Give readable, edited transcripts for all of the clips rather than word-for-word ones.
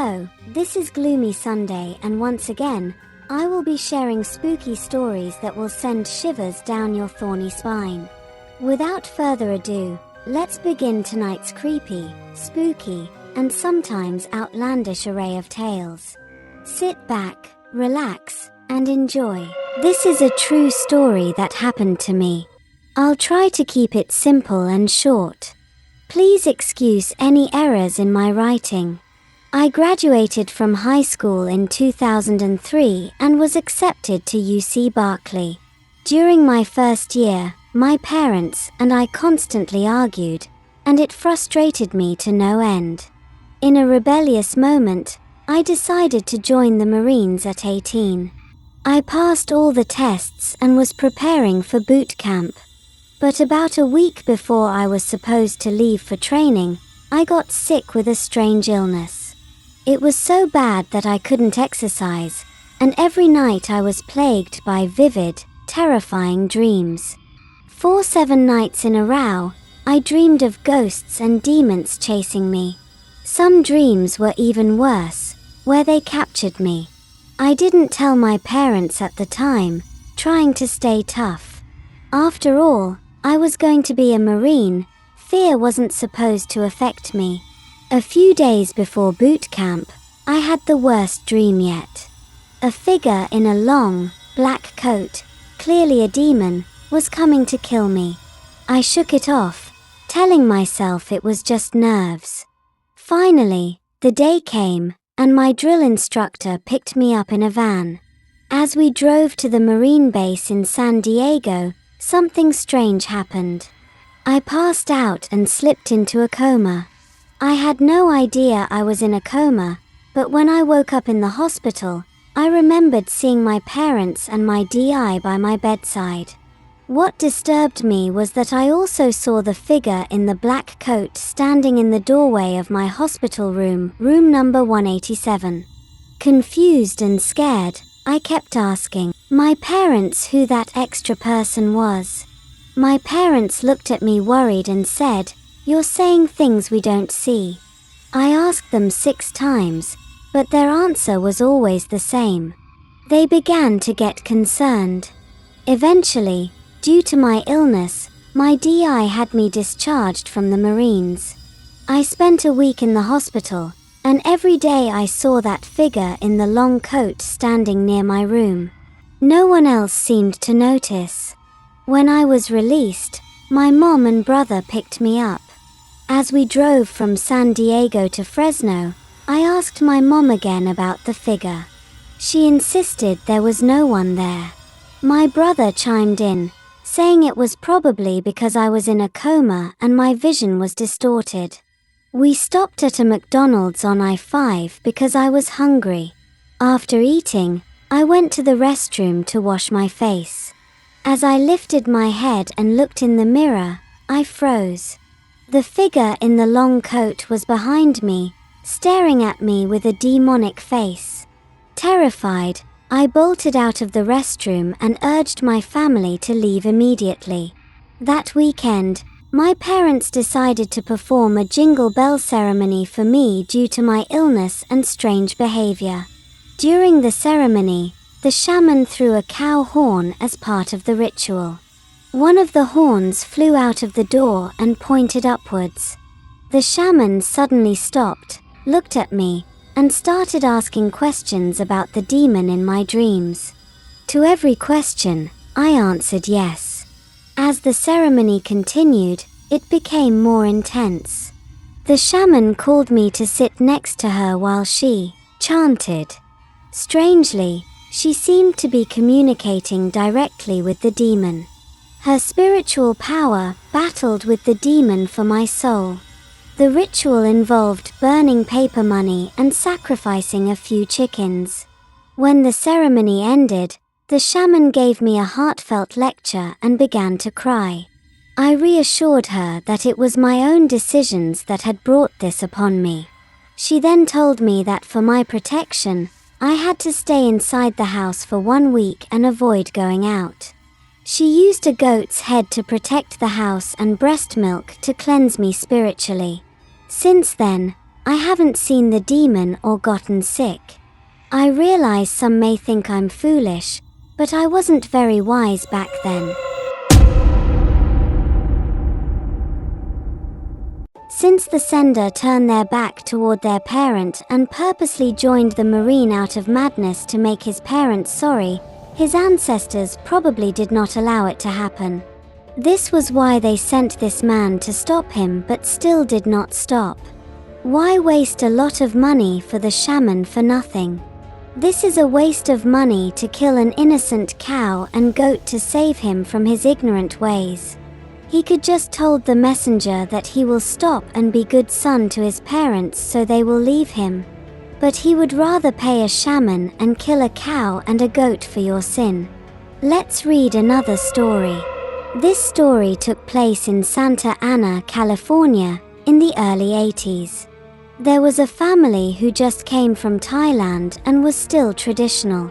Hello, this is Gloomy Sunday, and once again, I will be sharing spooky stories that will send shivers down your thorny spine. Without further ado, let's begin tonight's creepy, spooky, and sometimes outlandish array of tales. Sit back, relax, and enjoy. This is a true story that happened to me. I'll try to keep it simple and short. Please excuse any errors in my writing. I graduated from high school in 2003 and was accepted to UC Berkeley. During my first year, my parents and I constantly argued, and it frustrated me to no end. In a rebellious moment, I decided to join the Marines at 18. I passed all the tests and was preparing for boot camp. But about a week before I was supposed to leave for training, I got sick with a strange illness. It was so bad that I couldn't exercise, and every night I was plagued by vivid, terrifying dreams. For 7 nights in a row, I dreamed of ghosts and demons chasing me. Some dreams were even worse, where they captured me. I didn't tell my parents at the time, trying to stay tough. After all, I was going to be a Marine. Fear wasn't supposed to affect me. A few days before boot camp, I had the worst dream yet. A figure in a long, black coat, clearly a demon, was coming to kill me. I shook it off, telling myself it was just nerves. Finally, the day came, and my drill instructor picked me up in a van. As we drove to the Marine base in San Diego, something strange happened. I passed out and slipped into a coma. I had no idea I was in a coma, but when I woke up in the hospital, I remembered seeing my parents and my DI by my bedside. What disturbed me was that I also saw the figure in the black coat standing in the doorway of my hospital room number 187. Confused and scared, I kept asking my parents who that extra person was. My parents looked at me worried and said, "You're saying things we don't see." I asked them 6 times, but their answer was always the same. They began to get concerned. Eventually, due to my illness, my DI had me discharged from the Marines. I spent a week in the hospital, and every day I saw that figure in the long coat standing near my room. No one else seemed to notice. When I was released, my mom and brother picked me up. As we drove from San Diego to Fresno, I asked my mom again about the figure. She insisted there was no one there. My brother chimed in, saying it was probably because I was in a coma and my vision was distorted. We stopped at a McDonald's on I-5 because I was hungry. After eating, I went to the restroom to wash my face. As I lifted my head and looked in the mirror, I froze. The figure in the long coat was behind me, staring at me with a demonic face. Terrified, I bolted out of the restroom and urged my family to leave immediately. That weekend, my parents decided to perform a jingle bell ceremony for me due to my illness and strange behavior. During the ceremony, the shaman threw a cow horn as part of the ritual. One of the horns flew out of the door and pointed upwards. The shaman suddenly stopped, looked at me, and started asking questions about the demon in my dreams. To every question, I answered yes. As the ceremony continued, it became more intense. The shaman called me to sit next to her while she chanted. Strangely, she seemed to be communicating directly with the demon. Her spiritual power battled with the demon for my soul. The ritual involved burning paper money and sacrificing a few chickens. When the ceremony ended, the shaman gave me a heartfelt lecture and began to cry. I reassured her that it was my own decisions that had brought this upon me. She then told me that for my protection, I had to stay inside the house for 1 week and avoid going out. She used a goat's head to protect the house and breast milk to cleanse me spiritually. Since then, I haven't seen the demon or gotten sick. I realize some may think I'm foolish, but I wasn't very wise back then. Since the sender turned their back toward their parent and purposely joined the marine out of madness to make his parents sorry, his ancestors probably did not allow it to happen. This was why they sent this man to stop him, but still did not stop. Why waste a lot of money for the shaman for nothing? This is a waste of money to kill an innocent cow and goat to save him from his ignorant ways. He could just told the messenger that he will stop and be good son to his parents so they will leave him. But he would rather pay a shaman and kill a cow and a goat for your sin. Let's read another story. This story took place in Santa Ana, California, in the early 80s. There was a family who just came from Thailand and was still traditional.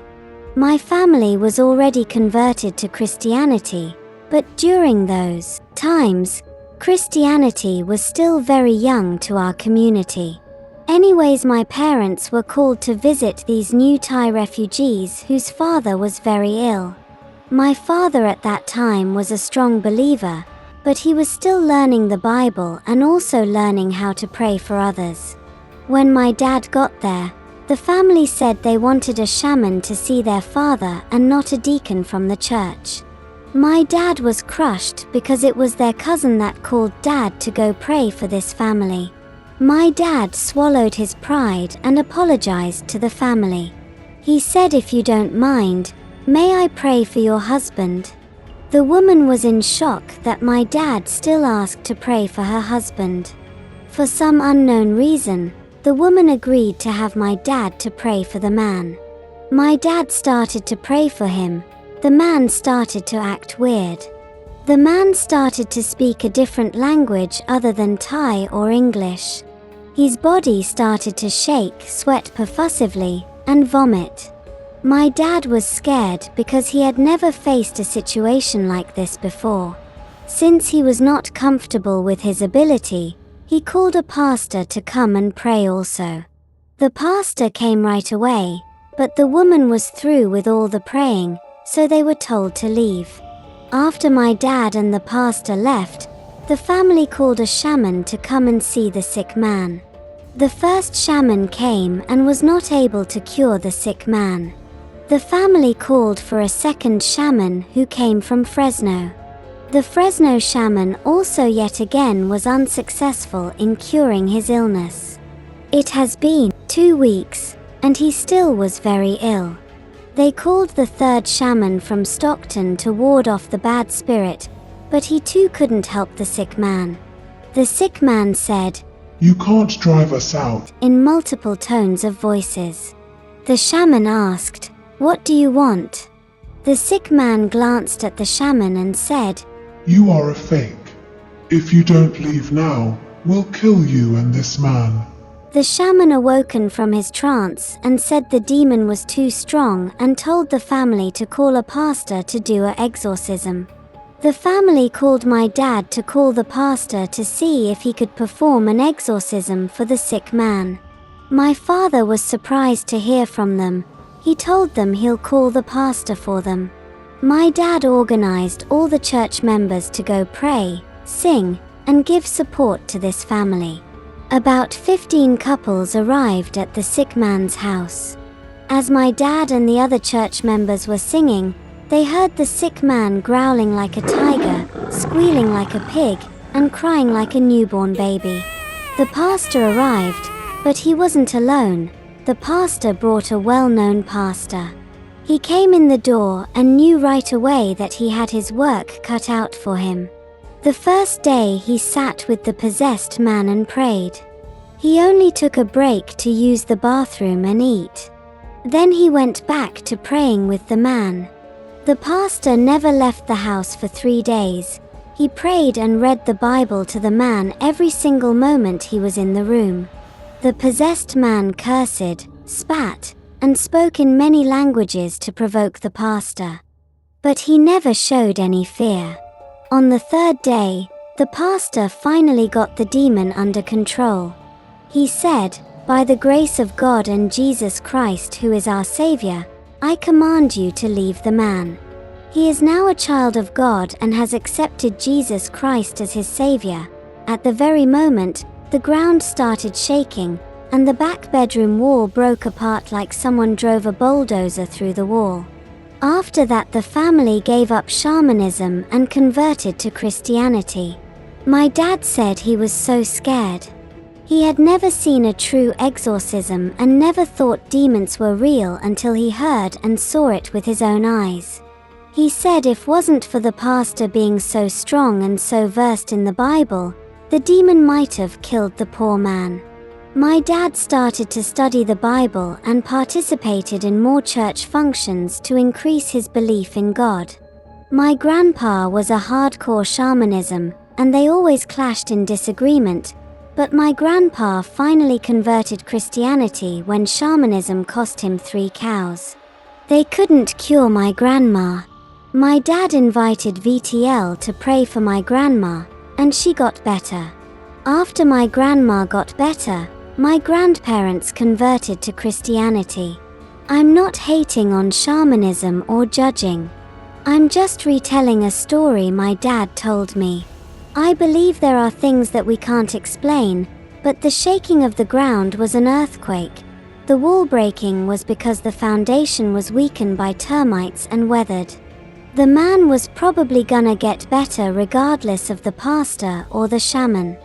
My family was already converted to Christianity, but during those times, Christianity was still very young to our community. Anyways, my parents were called to visit these new Thai refugees whose father was very ill. My father at that time was a strong believer, but he was still learning the Bible and also learning how to pray for others. When my dad got there, the family said they wanted a shaman to see their father and not a deacon from the church. My dad was crushed because it was their cousin that called Dad to go pray for this family. My dad swallowed his pride and apologized to the family. He said, "If you don't mind, may I pray for your husband?" The woman was in shock that my dad still asked to pray for her husband. For some unknown reason, the woman agreed to have my dad to pray for the man. My dad started to pray for him. The man started to act weird. The man started to speak a different language other than Thai or English. His body started to shake, sweat profusively, and vomit. My dad was scared because he had never faced a situation like this before. Since he was not comfortable with his ability, he called a pastor to come and pray also. The pastor came right away, but the woman was through with all the praying, so they were told to leave. After my dad and the pastor left, the family called a shaman to come and see the sick man. The first shaman came and was not able to cure the sick man. The family called for a second shaman who came from Fresno. The Fresno shaman also yet again was unsuccessful in curing his illness. It has been 2 weeks, and he still was very ill. They called the third shaman from Stockton to ward off the bad spirit, but he too couldn't help the sick man. The sick man said, "You can't drive us out," in multiple tones of voices. The shaman asked, "What do you want?" The sick man glanced at the shaman and said, "You are a fake. If you don't leave now, we'll kill you and this man." The shaman awoken from his trance and said the demon was too strong and told the family to call a pastor to do an exorcism. The family called my dad to call the pastor to see if he could perform an exorcism for the sick man. My father was surprised to hear from them. He told them he'll call the pastor for them. My dad organized all the church members to go pray, sing, and give support to this family. About 15 couples arrived at the sick man's house. As my dad and the other church members were singing, they heard the sick man growling like a tiger, squealing like a pig, and crying like a newborn baby. The pastor arrived, but he wasn't alone. The pastor brought a well-known pastor. He came in the door and knew right away that he had his work cut out for him. The first day he sat with the possessed man and prayed. He only took a break to use the bathroom and eat. Then he went back to praying with the man. The pastor never left the house for 3 days. He prayed and read the Bible to the man every single moment he was in the room. The possessed man cursed, spat, and spoke in many languages to provoke the pastor. But he never showed any fear. On the 3rd day, the pastor finally got the demon under control. He said, "By the grace of God and Jesus Christ who is our Savior, I command you to leave the man." He is now a child of God and has accepted Jesus Christ as his Savior. At the very moment, the ground started shaking, and the back bedroom wall broke apart like someone drove a bulldozer through the wall. After that, the family gave up shamanism and converted to Christianity. My dad said he was so scared. He had never seen a true exorcism and never thought demons were real until he heard and saw it with his own eyes. He said if wasn't for the pastor being so strong and so versed in the Bible, the demon might have killed the poor man. My dad started to study the Bible and participated in more church functions to increase his belief in God. My grandpa was a hardcore shamanism, and they always clashed in disagreement, but my grandpa finally converted Christianity when shamanism cost him 3 cows. They couldn't cure my grandma. My dad invited VTL to pray for my grandma, and she got better. After my grandma got better, my grandparents converted to Christianity. I'm not hating on shamanism or judging. I'm just retelling a story my dad told me. I believe there are things that we can't explain, but the shaking of the ground was an earthquake. The wall breaking was because the foundation was weakened by termites and weathered. The man was probably gonna get better regardless of the pastor or the shaman.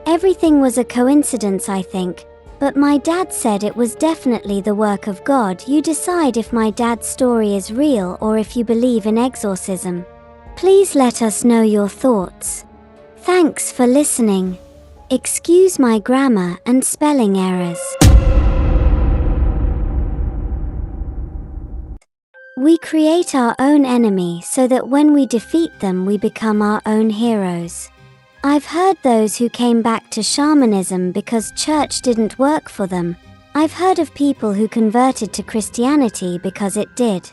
Everything was a coincidence, I think, but my dad said it was definitely the work of God. You decide if my dad's story is real or if you believe in exorcism. Please let us know your thoughts. Thanks for listening. Excuse my grammar and spelling errors. We create our own enemy so that when we defeat them we become our own heroes. I've heard those who came back to shamanism because church didn't work for them. I've heard of people who converted to Christianity because it did.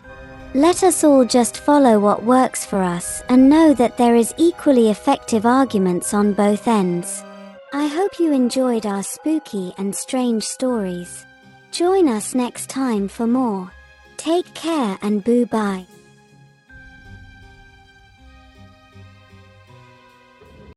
Let us all just follow what works for us and know that there is equally effective arguments on both ends. I hope you enjoyed our spooky and strange stories. Join us next time for more. Take care and boo-bye.